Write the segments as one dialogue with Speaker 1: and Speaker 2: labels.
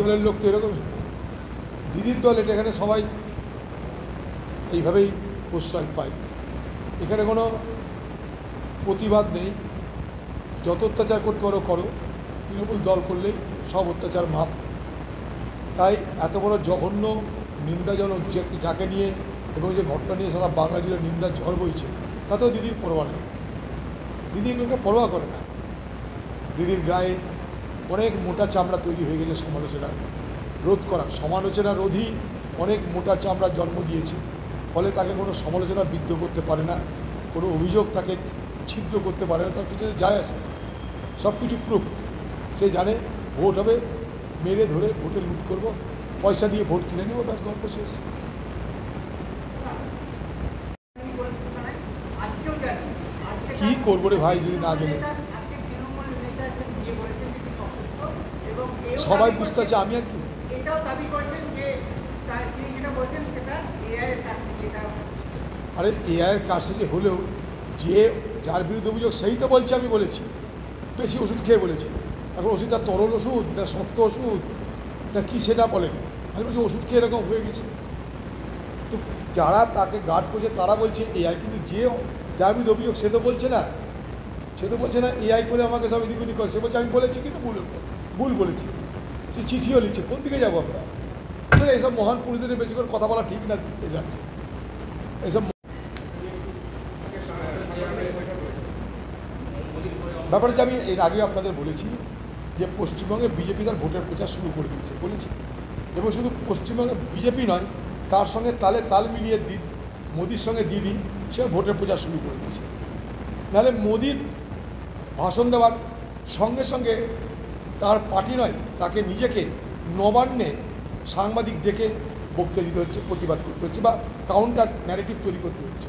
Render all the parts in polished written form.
Speaker 1: দলের লোক তো এরকমই, দিদির দল এটা, এখানে সবাই এইভাবেই প্রশ্রয় পায়। এখানে কোনো প্রতিবাদ নেই, যত অত্যাচার করতে পারো করো, তৃণমূল দল করলেই সব অত্যাচার মাপ। তাই এত বড় জঘন্য নিন্দাজনক যাকে নিয়ে এবং যে ঘটনা নিয়ে সারা বাংলা জুড়ে নিন্দার ঝড় বইছে, তাতেও দিদির পরোয়া নেই। দিদি এগুলোকে পরোয়া করে না। দিদির গায়ে অনেক মোটা চামড়া তৈরি হয়ে গেছে সমালোচনা রোধ করা, সমালোচনা রোধই অনেক মোটা চামড়ার জন্ম দিয়েছে। ফলে তাকে কোনো সমালোচনা বিদ্ধ করতে পারে না, কোনো অভিযোগ তাকে ছিদ্র করতে পারে না, তার কিছু যায় আসে না। সব কিছু প্রুফ। সে জানে ভোট হবে, মেরে ধরে ভোটে লুট করব, পয়সা দিয়ে ভোট কিনে নেব, ব্যাস গল্প শেষ। কি করবো রে ভাই যদি না গেলে? সবাই বুঝতে পারছে, আমি আর কি। আরে এআইয়ের কাছে যে হলেও যে যার বিরুদ্ধে অভিযোগ সেই তো বলছে আমি বলেছি বেশি ওষুধ খেয়ে বলেছি। এখন ওষুধটা তরল ওষুধ না শক্ত ওষুধ না কি সেটা বলেনি, আমি বলছি ওষুধ খেয়ে এরকম হয়ে গেছে। তো যারা তাকে গার্ড করছে তারা বলছে এআই, কিন্তু যে যার বিরুদ্ধে অভিযোগ সে তো বলছে না, এআই করে আমাকে সব এদিক ওদিক করে। সে বলছে আমি বলেছি কিন্তু ভুল বলেছি, সে চিঠিও লিখছে। কোন দিকে যাবো আমরা? এইসব মহান পুরুষদের বেশি করে কথা বলা ঠিক না রাজ্যে। এইসব ব্যাপারে আমি এর আগে আপনাদের বলেছি যে পশ্চিমবঙ্গে বিজেপি তার ভোটের প্রচার শুরু করে দিয়েছে বলেছি, এবং শুধু পশ্চিমবঙ্গে বিজেপি নয়, তার সঙ্গে তালে তাল মিলিয়ে মোদির সঙ্গে দিদি সে ভোটের প্রচার শুরু করে দিয়েছে। নাহলে মোদির ভাষণ দেওয়ার সঙ্গে সঙ্গে তার পার্টি নয়, তাকে নিজেকে নবান্নে সাংবাদিক ডেকে বক্তব্য দিতে হচ্ছে, প্রতিবাদ করতে হচ্ছে, বা কাউন্টার ন্যারেটিভ তৈরি করতে হচ্ছে।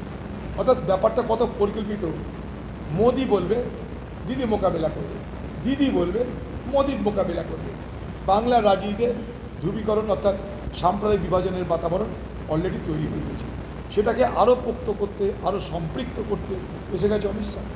Speaker 1: অর্থাৎ ব্যাপারটা কত পরিকল্পিত। মোদি বলবে দিদি মোকাবেলা করবে, দিদি বলবে মোদির মোকাবেলা করবে। বাংলার রাজনীতিতে ধ্রুবীকরণ অর্থাৎ সাম্প্রদায়িক বিভাজনের বাতাবরণ অলরেডি তৈরি হয়ে গেছে। সেটাকে আরও পোক্ত করতে, আরও সম্পৃক্ত করতে এসে গেছে অমিত শাহ।